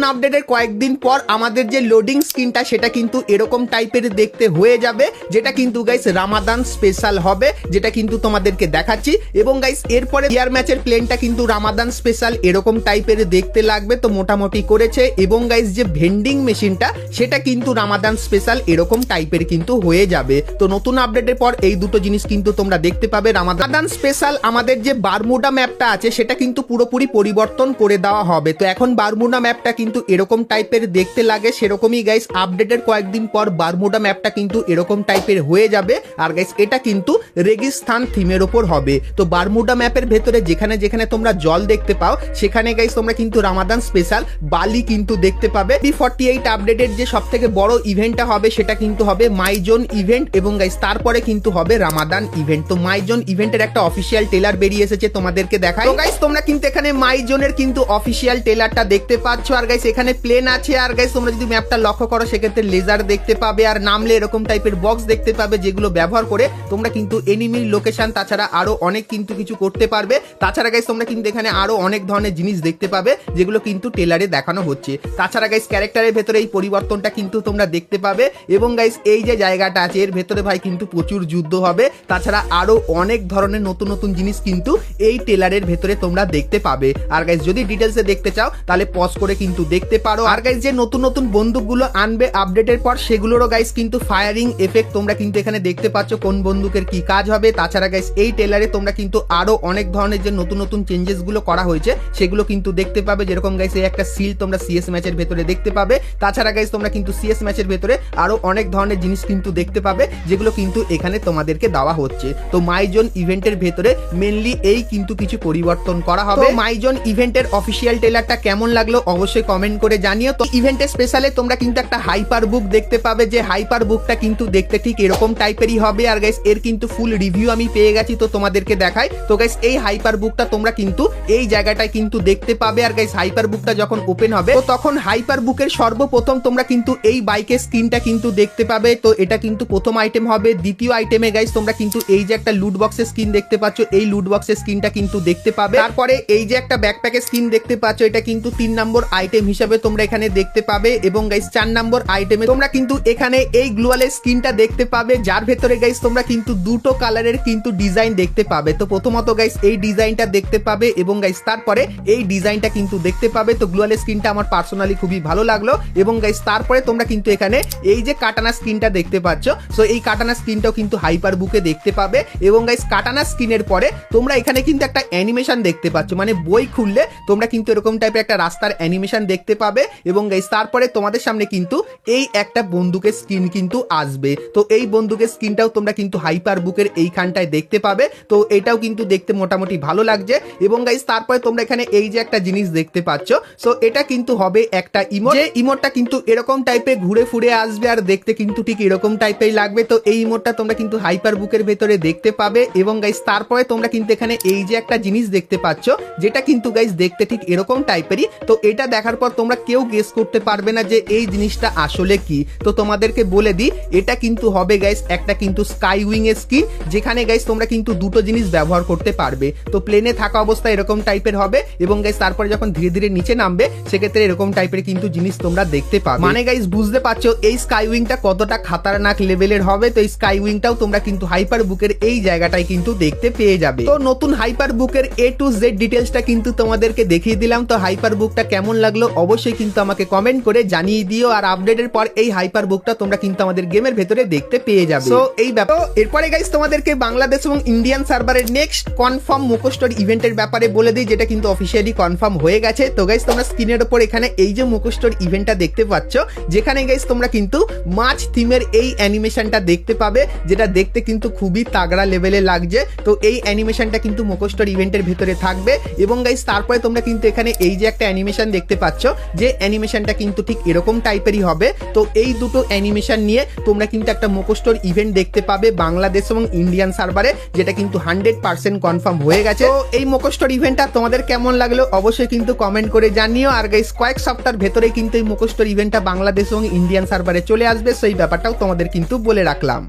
আপডেটের কয়েকদিন পর আমাদের যে লোডিং স্ক্রিনটা সেটা কিন্তু এরকম টাইপের দেখতে হয়ে যাবে, যেটা কিন্তু গাইস রামাদান স্পেশাল হবে, যেটা কিন্তু তোমাদেরকে দেখাচ্ছি। এবং গাইস এরপরে ইয়ার ম্যাচের প্লেনটা কিন্তু রামাদান স্পেশাল এরকম টাইপের দেখতে লাগবে, তো মোটামুটি করেছে। এবং গাইস যে ভেন্ডিং মেশিনটা সেটা কিন্তু রামাদান স্পেশাল এরকম টাইপের কিন্তু হয়ে যাবে। তো নতুন আপডেটের পর এই দুটো জিনিস কিন্তু তোমরা দেখতে পাবে। রামাদান স্পেশাল আমাদের যে বারমুডা ম্যাপটা আছে সেটা কিন্তু পুরোপুরি পরিবর্তন করে দেওয়া হবে। তো এখন বারমুডা ম্যাপটা কিন্তু এরকম টাইপের দেখতে লাগে, সেরকমই গাইস আপডেটের কয়েকদিন পর বারমুডা ম্যাপটা কিন্তু এরকম টাইপের হয়ে যাবে। আর গাইস এটা কিন্তু রেগিস্তান থিমের ওপর হবে। তো বারমুডা ম্যাপের ভেতরে যেখানে যেখানে তোমরা জল দেখতে পাও সেখানে গাইস তোমরা কিন্তু রামাদান স্পেশাল বালি কিন্তু দেখতে পাবে। B48 আপডেটের যে সব থেকে বড় ইভেন্টটা হবে সেটা কিন্তু হবে মাইজোন ইভেন্ট, এবং গাইস তারপরে কিন্তু হবে রামাদান ইভেন্ট। তো মাইজোন ইভেন্টের একটা অফিসিয়াল ট্রেলার বেরিয়ে এসেছে, তোমাদেরকে দেখাই। তো গাইস তোমরা কিন্তু এখানে মাইজোনের কিন্তু অফিসিয়াল ট্রেলারটা দেখতে পাচ্ছ। আর গাইস এখানে প্লেন আছে, আর গাইস তোমরা যদি ম্যাপটা লক্ষ্য করো সেক্ষেত্রে লেজার দেখতে পাবে, আর নামলে এরকম টাইপের বক্স দেখতে পাবে, যেগুলো ব্যবহার করে তোমরা কিন্তু এনিমির লোকেশন তাছাড়া আরো অনেক কিন্তু কিছু করতে পারবে। তাছাড়া গাইস তোমরা কিন্তু এখানে আরো অনেক ধরনের জিনিস দেখতে পাবে যেগুলো কিন্তু ট্রেলারে দেখানো হচ্ছে। তাছাড়া গাইস ক্যারেক্টারের ভেতরে এই পরিবর্তনটা কিন্তু তোমরা দেখতে পাবে। এবং গাইস এই যে জায়গাটা আছে এর ভেতরে ভাই কিন্তু প্রচুর যুদ্ধ হবে, তাছাড়া আরো অনেক ধরনের নতুন নতুন জিনিস কিন্তু এই ট্রেলারের ভেতরে তোমরা দেখতে পাবে। আর গাইস যদি ডিটেলসে দেখতে চাও তাহলে পজ করে কিন্তু দেখতে পারো। আর গাইস যে নতুন নতুন বন্দুকগুলো আনবে আপডেটের পর সেগুলোরও গাইস কিন্তু ফায়ারিং এফেক্ট তোমরা কিন্তু এখানে দেখতে পাচ্ছ, কোন বন্দুকের কি কাজ হবে। তাছাড়া গাইস এই ট্রেলারে তোমরা কিন্তু আরো অনেক ধরনের যে নতুন নতুন চেঞ্জেস গুলো করা হয়েছে সেগুলো কিন্তু দেখতে পাবে, যেরকম গাইস এই একটা সিল তোমরা সিএস ম্যাচের ভেতরে দেখতে পাবে। তাছাড়া গাইস তোমরা কিন্তু সিএস ম্যাচের ভেতরে আরো অনেক ধরনের জিনিস কিন্তু দেখতে পাবে যেগুলো কিন্তু এখানে তোমাদেরকে দেওয়া হচ্ছে। তো মাইজোন ইভেন্টের ভেতরে মেনলি এই কিন্তু কিছু পরিবর্তন করা হবে। মাইজোন ইভেন্টের অফিসিয়াল ট্রেলারটা কেমন লাগলো অবশ্যই কমেন্ট করে জানিও। তো ইভেন্টের স্পেশালে তোমরা কিন্তু একটা হাইপার বুক দেখতে পাবে, যে হাইপার বুকটা কিন্তু দেখতে ঠিক এরকম টাইপেরই হবে। আর গাইস এর কিন্তু ফুল রিভিউ আমি পেয়ে গেছি, তো তোমাদেরকে দেখাই। তো গাইস এই হাইপার বুকটা তোমরা কিন্তু এই জায়গাটায় কিন্তু দেখতে পাবে। আর গাইস হাইপার বুকটা যখন ওপেন হবে তো তখন হাইপার বুকের সর্বপ্রথম তোমরা কিন্তু এই বাইকের স্ক্রিনটা কিন্তু দেখতে পাবে। তো এটা কিন্তু প্রথম আইটেম হবে। দ্বিতীয় আইটেমে গাইস তোমরা কিন্তু এই যে একটা লুট বক্সের স্ক্রিন দেখতে পাচ্ছ, এই লুট বক্সের স্ক্রিনটা কিন্তু দেখতে পাবে। তারপরে এই যে একটা ব্যাকপ্যাকের স্ক্রিন দেখতে পাচ্ছ, এটা কিন্তু 3 নম্বর আইটেম হিসেবে তোমরা এখানে দেখতে পাবে। এবং গাইস 4 নম্বর আইটেমে তোমরা কিন্তু এখানে এই গ্লুয়ালের স্ক্রিনটা দেখতে পাবে, যার ভেতরে গাইস তোমরা কিন্তু দুটো কালারের কিন্তু ডিজাইন দেখতে পাবে। তো প্রথমত গাইস এই ডিজাইনটা দেখতে পাবে, এবং গাইস তারপরে এই ডিজাইনটা কিন্তু দেখতে পাবে। তো গ্লুয়ালের স্ক্রিনটা আমার পার্সোনালি খুবই ভালো লাগলো। এবং গাইস তারপরে তোমরা কিন্তু এখানে এই যে কাটানা স্ক্রিনটা দেখতে পাচ্ছ, সো এই কাটানা স্ক্রিনটাও কিন্তু হাইপার বুকে দেখতে পাবে। এবং গাইস কাটানা স্ক্রিনের পরে তোমরা এখানে কিন্তু একটা অ্যানিমেশন দেখতে পাচ্ছ, মানে বই খুললে তোমরা কিন্তু এরকম টাইপের একটা রাস্তার অ্যানিমেশন দেখতে পাবে। এবং গাইস তারপরে তোমাদের সামনে কিন্তু এই একটা বন্দুকের স্ক্রিন কিন্তু আসবে। তো এই বন্দুকের স্ক্রিনটাও তোমরা কিন্তু হাইপার বুকের এইখানটায় দেখতে পাবে। তো এটাও কিন্তু দেখতে মোটামুটি ভালো লাগছে। এবং গাইস তারপরে তোমরা এখানে এই যে একটা জিনিস দেখতে পাচ্ছ, সো এটা কিন্তু হবে একটা ইমোট, যে ইমোটটা কিন্তু এরকম টাইপের ঘুরে ফুরে আসবে আর দেখতে কিন্তু ঠিক এরকম টাইপের লাগবে। তো এই ইমোটটা তোমরা কিন্তু হাইপার বুকের ভেতরে দেখতে পাবে। এবং গাইস তারপরে তোমরা কিন্তু এখানে এই যে একটা জিনিস দেখতে পাচ্ছ, যেটা কিন্তু গাইস দেখতে ঠিক এরকম টাইপেরই। তো এটা দেখার পর তোমরা কেউ গেস করতে পারবে না যে এই জিনিসটা আসলে কি। তো তোমাদেরকে বলে দিই, এটা কিন্তু হবে গাইস একটা কিন্তু স্কাই উইং এর স্কিন, যেখানে গাইস তোমরা কিন্তু দুটো জিনিস ব্যবহার করতে পারবে। তো প্লেনে থাকা অবস্থায় এরকম টাইপের হবে, এবং গাইস তারপরে যখন ধীরে ধীরে নিচে নামবে সেক্ষেত্রে এরকম টাইপের কিন্তু জিনিস তোমরা দেখতে পাবে। মানে গাইস বুঝতে পারছো এই স্কাই উইংটা কতটা খাতারনাক লেভেলের হবে। তো এই স্কাই উইংটাও তোমরা কিন্তু হাইপার বুকের এই জায়গাটায় কিন্তু দেখতে পেয়ে যাবে। তো নতুন হাইপার বুকের A to Z ডিটেলসটা কিন্তু তোমাদেরকে দেখিয়ে দিলাম। তো হাইপার বুকটা কেমন লাগলো অবশ্যই কিন্তু আমাকে কমেন্ট করে জানিয়ে দিও। আর আপডেটের পর এই হাইপার বুকটা তোমরা কিন্তু আমাদের গেমের ভেতরে দেখতে পেয়ে যাবে। সো এই ব্যাপার এরপরে গাইস তোমাদেরকে বাংলাদেশ এবং ইন্ডিয়ান সার্ভারের নেক্সট কনফার্ম মুখোশটোর ইভেন্টের ব্যাপারে বলে দিই, যেটা কিন্তু অফিসিয়ালি কনফার্ম হয়ে গেছে। তো গাইস তোমরা স্ক্রিনের উপর এখানে এই যে মুখোশটোর ইভেন্টটা দেখতে পাচ্ছ, যেখানে গাইস তোমরা কিন্তু মাছ থিমের এই অ্যানিমেশনটা দেখতে পাবে, যেটা দেখতে কিন্তু খুবই তাগড়া লেভেলে লাগছে। তো এই অ্যানিমেশনটা কিন্তু মুখোশটোর ইভেন্টের ভেতরে থাকবে। এবং গাইস তারপরে তোমরা কিন্তু এখানে এই যে একটা অ্যানিমেশন দেখতে পাচ্ছ, যে অ্যানিমেশনটা কিন্তু ঠিক এরকম টাইপেরই হবে। তো এই দুটো অ্যানিমেশন নিয়ে তোমরা কিন্তু একটা মুখোশটোর ইভেন্ট দেখতে পাবে বাংলাদেশ এবং ইন্ডিয়ান সার্ভারে, যেটা কিন্তু 100% কনফার্ম হয়ে গেছে। তো এই মুখোশটোর ইভেন্টটা তোমাদের কেমন লাগলো অবশ্যই কিন্তু কমেন্ট করে জানিও। আর গাইস কয়েক সপ্তাহের ভেতরে কিন্তু এই মুখোশটোর ইভেন্টটা বাংলাদেশ এবং ইন্ডিয়ান সার্ভারে চলে আসবে, সেই ব্যাপারটাও তোমাদের কিন্তু বলে রাখলাম।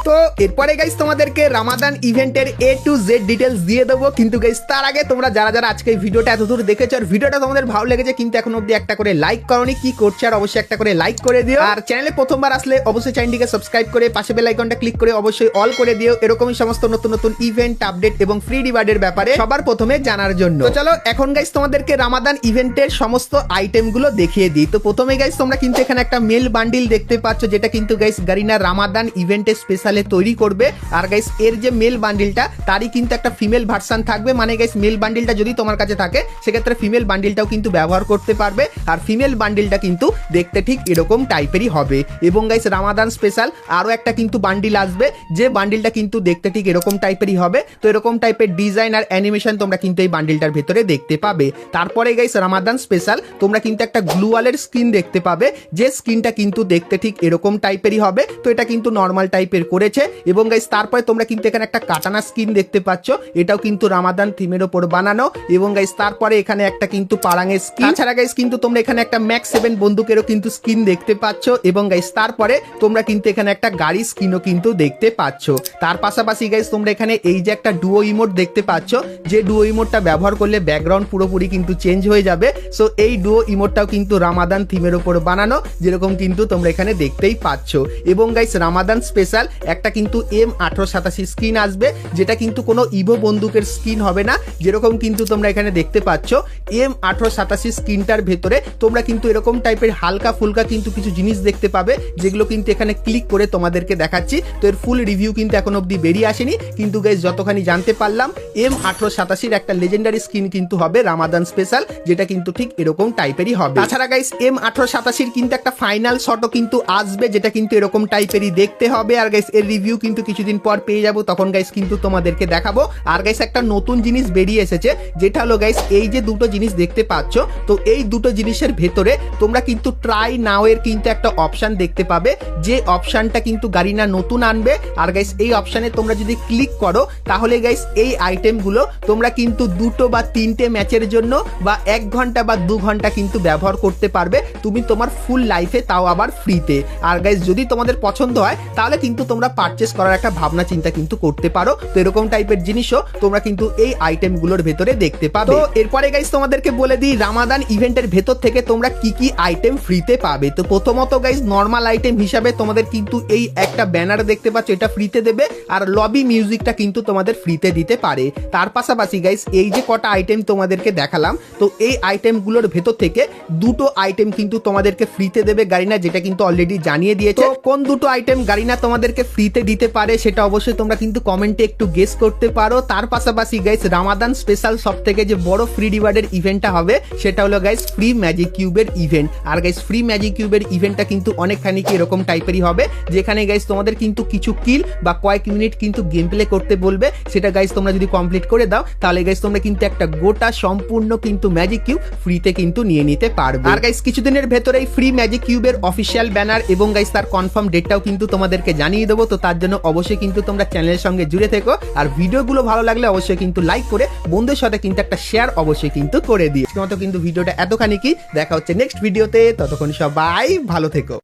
তো এরপরে গাইস তোমাদেরকে রামাদান ইভেন্টের A to Z ডিটেলস দিয়ে দেবো, কিন্তু গাইস তার আগে তোমরা যারা যারা আজকে এই ভিডিওটা এতদূর দেখেছো আর ভিডিওটা তোমাদের ভালো লেগেছে কিন্তু এখন অব্দি একটা করে লাইক করোনি, কি করছে আর অবশ্যই একটা করে লাইক করে দিও। আর চ্যানেলে প্রথমবার আসলে অবশ্যই চ্যানেলটিকে সাবস্ক্রাইব করে পাশে বেল আইকনটা ক্লিক করে অবশ্যই অল করে দিও, এরকমই সমস্ত নতুন নতুন ইভেন্ট আপডেট এবং ফ্রি রিওয়ার্ডের ব্যাপারে সবার প্রথমে জানার জন্য। তো চলো এখন গাইস তোমাদেরকে রামাদান ইভেন্টের সমস্ত আইটেমগুলো দেখিয়ে দিই। তো প্রথমে গাইস তোমরা কিন্তু এখানে একটা মেল বান্ডিল দেখতে পাচ্ছ, যেটা কিন্তু গাইস গারিনা রামাদান ইভেন্টের স্পেশালে তৈরি করবে। আর গাইস এর যে মেল বান্ডিলটা তারই কিন্তু একটা ফিমেল ভার্সন থাকবে, মানে গাইস মেল বান্ডিলটা যদি তোমার কাছে থাকে সেক্ষেত্রে ফিমেল বান্ডিলটাও কিন্তু ব্যবহার করতে পারবে। আর ফিমেল বান্ডিলটা কিন্তু দেখতে ঠিক এরকম টাইপেরই হবে। এবং গাইস রামাদান স্পেশাল আরো একটা কিন্তু বান্ডিল আসবে, যে বান্ডিলটা কিন্তু দেখতে ঠিক এরকম টাইপেরই হবে। তো এরকম টাইপের ডিজাইন আর অ্যানিমেশন তোমরা কিন্তু এই বান্ডিলটার ভেতরে দেখতে পাবে। তারপরে গাইস রামাদান স্পেশাল তোমরা কিন্তু একটা গ্লুওয়ালের স্কিন দেখতে পাবে, যে স্কিনটা কিন্তু দেখতে ঠিক এরকম টাইপেরই হবে। তো এটা কিন্তু নর্মাল টাইপের করেছে। এবং গাইস তারপরে তোমরা কিন্তু এখানে একটা কাটানা স্কিন দেখতে পাচ্ছ, এটাও কিন্তু রামাদান থিমের ওপর বানানো। এবং গাইস তারপরে এখানে একটা কিন্তু পারাঙের স্কিন, তাছাড়া গাইস কিন্তু তোমরা এখানে একটা ম্যাক্স 7 বন্দুকেরও কিন্তু স্কিন দেখতে পাচ্ছ। এবং গাইস তারপরে তোমরা কিন্তু এখানে একটা গাড়ি স্কিনও কিন্তু দেখতে পাচ্ছ। তার পাশাপাশি গাইস তোমরা এখানে এই যে একটা ডুও ইমোট দেখতে পাচ্ছ, যে ডুও ইমোটটা ব্যবহার করলে ব্যাকগ্রাউন্ড পুরোপুরি কিন্তু চেঞ্জ হয়ে যাবে। সো এই ডুও ইমোটটাও কিন্তু রামাদান থিমের ওপর বানানো, যেরকম কিন্তু তোমরা এখানে দেখতেই পাচ্ছ। এবং গাইস রামাদান স্পেশাল একটা কিন্তু M1887 স্কিন আসবে, যেটা কিন্তু কোনো ইভো বন্দুকের স্কিন হবে না, যেরকম কিন্তু তোমরা এখানে দেখতে পাচ্ছ। M1887 স্কিনটার ভেতরে তোমরা কিন্তু এরকম টাইপের হালকা ফুলকা কিন্তু কিছু জিনিস দেখতে পাবে, যেগুলো কিন্তু এখানে ক্লিক করে তোমাদেরকে দেখাচ্ছি। তো এর ফুল রিভিউ কিন্তু এখন অব্দি বেরিয়ে আসেনি, কিন্তু গাইস যতখানি জানতে পারলাম M1887 একটা লেজেন্ডারি স্কিন কিন্তু হবে রামাদান স্পেশাল, যেটা কিন্তু ঠিক এরকম টাইপেরই হবে। তাছাড়া গাইস M1887 কিন্তু একটা ফাইনাল শটও কিন্তু আসবে, যেটা কিন্তু এরকম টাইপেরই দেখতে হবে। আর গাইস এর রিভিউ কিন্তু কিছুদিন পর পেয়ে যাবো, তখন গাইস কিন্তু তোমাদেরকে দেখাবো। আর গাইস একটা নতুন জিনিস বেরিয়ে এসেছে, যেটা হলো গাইস এই যে দুটো জিনিস দেখতে পাচ্ছ, তো এই দুটো জিনিসের ভেতরে তোমরা কিন্তু ট্রাই নাও এর কিন্তু একটা অপশন দেখতে পাবে, যে অপশনটা কিন্তু গারিনা নতুন আনবে। আর গাইস এই অপশনে তোমরা যদি ক্লিক করো তাহলে গাইস এই আইটেমগুলো তোমরা কিন্তু 2 বা 3টে ম্যাচের জন্য বা 1 ঘন্টা বা 2 ঘন্টা কিন্তু ব্যবহার করতে পারবে তুমি তোমার ফুল লাইফে, তাও আবার ফ্রিতে। আর গাইস যদি তোমাদের পছন্দ হয় তাহলে কিন্তু তোমরা পারচেস করার একটা ভাবনা চিন্তা কিন্তু করতে পারো। তো এরকম টাইপের জিনিসও তোমরা কিন্তু এই আইটেমগুলোর ভেতরে দেখতে পাবে। তো এরপরে গাইস তোমাদেরকে বলে দিই রামাদান ইভেন্টের ভেতর থেকে তোমরা কি কি আইটেম ফ্রিতে পাবে। তো প্রথমত গাইস নর্মাল আইটেম হিসাবে তোমাদের কিন্তু এই একটা ব্যানার দেখতে পাচ্ছ, এটা ফ্রিতে দেবে। আর লবি মিউজিকটা কিন্তু তোমাদের ফ্রিতে দিতে পারে। তার পাশাপাশি গাইস এই যে কটা আইটেম তোমাদেরকে দেখালাম, তো এই আইটেমগুলোর ভেতর থেকে 2টো আইটেম কিন্তু তোমাদেরকে ফ্রিতে দেবে গারিনা, যেটা কিন্তু অলরেডি জানিয়ে দিয়েছে। কোন 2টো আইটেম গারিনা তোমাদেরকে ফ্রিতে দিতে পারে সেটা অবশ্যই তোমরা কিন্তু কমেন্টে একটু গেস করতে পারো। তার পাশাপাশি গাইস রামাদান স্পেশাল সব থেকে যে বড় ফ্রি রিওয়ার্ডের ইভেন্টটা হবে সেটা হলো গাইস ফ্রি ম্যাজিক কিউবের ইভেন্ট। আর গাইস ফ্রি ম্যাজিক কিউবের ইভেন্টটা কিন্তু অনেকখানি কি এরকম টাইপেরই হবে, যেখানে গাইস তোমাদের কিন্তু কিছু কিল বা কয়েক মিনিট কিন্তু গেম প্লে করতে বলবে। সেটা গাইস তোমরা যদি কমপ্লিট করে দাও তাহলে গাইস তোমরা কিন্তু একটা গোটা সম্পূর্ণ কিন্তু ম্যাজিক কিউব ফ্রিতে কিন্তু নিয়ে নিতে পারবে। আর গাইস কিছুদিনের ভেতরেই ফ্রি ম্যাজিক কিউবের অফিসিয়াল ব্যানার এবং গাইস তার কনফার্ম ডেটটাও কিন্তু তোমাদেরকে জানিয়ে দেবো। তো তার জন্য অবশ্যই কিন্তু তোমরা চ্যানেলের সঙ্গে জুড়ে থেকো। আর ভিডিওগুলো ভালো লাগলে অবশ্যই কিন্তু লাইক করে বন্ধুদের সাথে কিন্তু একটা শেয়ার অবশ্যই কিন্তু করে দিও। আজকের মতো কিন্তু ভিডিওটা এতখানি কি, দেখা হচ্ছে নেক্সট ভিডিওতে, ততক্ষণ সবাই ভালো থেকো।